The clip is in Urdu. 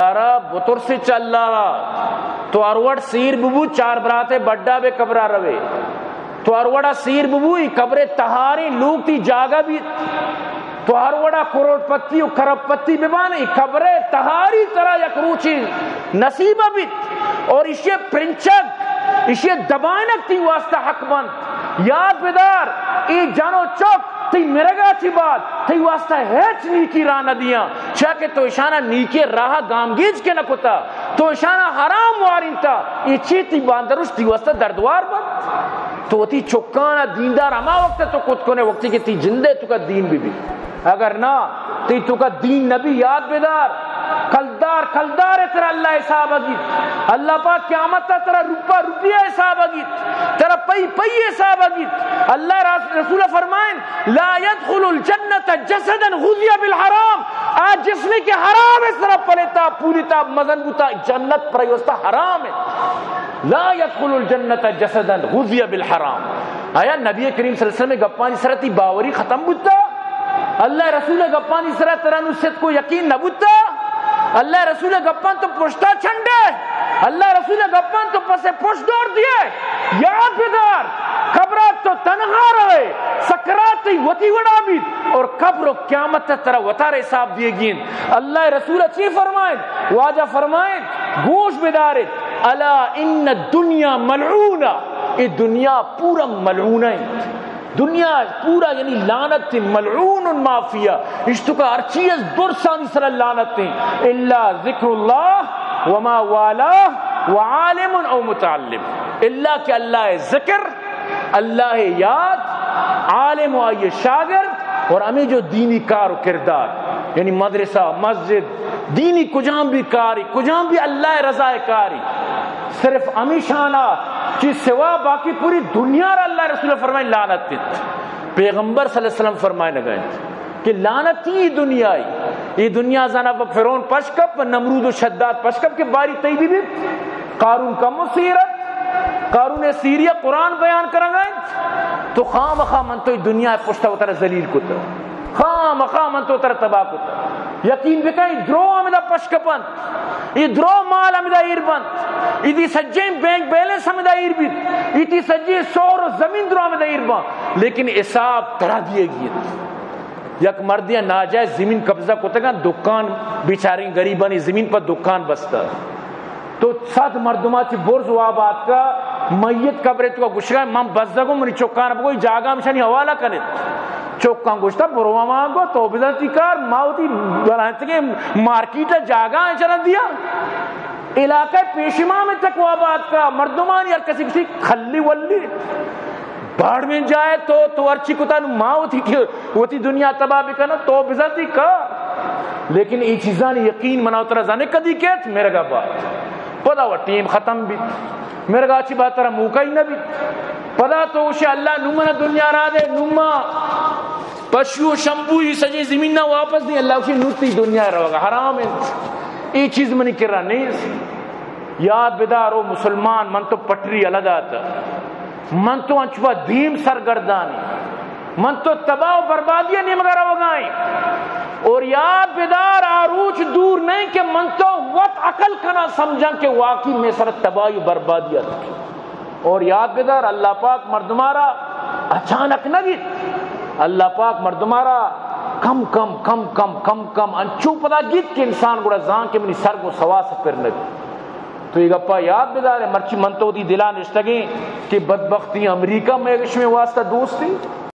یارا بطر سے چل رہا تو اروڑ سیر ببو چار براتے بڑا بے قبرہ روے تو اروڑا سیر ببوئی قبر تہاری لوگ تی جاگا بھی تو اروڑا کروڑ پتی و کرب پتی ببانی قبر تہاری طرح یک روچی نصیبہ بھی اور اسے پرنچک اسے دبائنک تی واسطہ حق بند یاد بدار ای جانو چک تی مرگا چی بات تی واسطہ ہیچ نیکی راہ نہ دیا چاکہ تو اشانہ نیکی راہ گامگیج کے نکتا تو اشانہ حرام وارنتا ای چیتی باندرش تی واسطہ دردوار بات تو تی چکانا دیندار اما وقت تو کت کنے وقتی کہ تی جندے تو کا دین بھی اگر نہ تی تو کا دین نبی یاد بدار کلدار تیرا اللہ حساب اگیت اللہ پاک قیامت تیرا روپیہ حساب اگیت تیرا پئی حساب اگیت اللہ رسول فرمائیں لا يدخل الجنت جسدا غذی بالحرام آج جسم کے حرام اس طرح پلیتا پولیتا مزن بوتا جنت پر وسطہ حرام ہے لا يدخل الجنت جسدا غذی بالحرام آیا نبی کریم صلی اللہ علیہ وسلم گپانی سرتی باوری ختم بوتا اللہ رسول گپانی سرت ترانو ست کو یقین نہ بوتا اللہ رسول گپان تو پشتا چھنڈے اللہ رسول گپان تو پسے پشت دوڑ دیے یاد بدار قبرات تو تنہا رہے سکرات تی وطی وڑا بھی اور قبر و قیامت ترہ وطار حساب دیے گین اللہ رسول اچھی فرمائیں واجہ فرمائیں گوش بدارت الا ان الدنیا ملعونہ یہ دنیا پورا ملعونہ ہے دنیا پورا یعنی لعنت ملعون مافیا اشتو کا ہر چیز درسانی سر لعنت الا ذکر اللہ وما والا وعالم او متعلم اللہ کہ اللہ ذکر اللہ یاد عالم و آئی شاگرد اور ہمیں جو دینی کار و کردار یعنی مدرسہ مسجد دینی کجام بھی کاری کجام بھی اللہ رضا کاری صرف امیشانہ چیز سوا باقی پوری دنیا را اللہ رسول فرمائے لعنت تیت پیغمبر صلی اللہ علیہ وسلم فرمائے نگئے کہ لعنت یہ دنیا یہ دنیا زانا فرعون پشکپ نمرود و شداد پشکپ کے باری تیبی بھی قارون کا مصیرت قارون سیریہ قرآن بیان کرنگائیں تو خام خام من تو دنیا پشتا ہوتا رہا ذلیل کو تو خام خام من تو تباہ کو تو یقین بکائیں درو ہمیں پشکپن یہ درو مال ہمیں ایر بند ایدی سجیں بینک بیلنس ہمیں ایر بند ایدی سجیں سور و زمین درو ہمیں ایر بند لیکن حساب ترہ دیے گئے یک مردیاں ناجائز زمین قبضہ کوتے گا دکان بیچاریں غریبانی زمین پر دکان بستا تو ساتھ مردمہ چی برز و آباد کا میت قبرے تو کا گشگا مام بزدگو منی چوکان اب کوئی جاگا ہمشانی حوالہ کرنے چوکان گوشتا بروہ مانگو تو بیدانتی کار ماؤتی بلانتی کے مارکیٹ جاگا ہے چلن دیا علاقہ پیشمہ میں تک وہ آباد کا مردمان یا کسی کسی کھلی ولی باڑ میں جائے تو ارچی کتا ماؤتی کہ وہ تی دنیا تباہ بھی کرنا تو بیدانتی کار لیکن یہ چیزان یقین مناو ترہ زانے کدی کہت میرے گا بات پدا وہ ٹیم ختم بھی میرے گا اچھی بات ترہ موقع ہی نہ بھی پدا تو اسے اللہ نمہ دنیا را دے نمہ پشو شمبوی سجی زمین نہ واپس دی اللہ اسے نوتی دنیا رہا گا حرام ہے یہ چیز منی کر رہا نہیں یاد بدارو مسلمان من تو پٹری علد آتا من تو انچپا دھیم سرگردانی من تو تباہ و بربادیاں نہیں مگر ہوگائیں اور یاد بدار آروچ دور نہیں کہ من تو وقت عقل کنا سمجھا کہ واقعی میں سر تباہی و بربادیاں اور یاد بدار اللہ پاک مردمارا اچانک نہ گیت اللہ پاک مردمارا کم کم کم کم کم کم انچو پدا گیت کہ انسان گوڑا زان کے منی سر کو سوا سے پر نگی تو یہ گپا یاد بدار ہے مرچی من تو دی دلان اشتگیں کہ بدبختی امریکہ میں اس میں واسطہ دوستی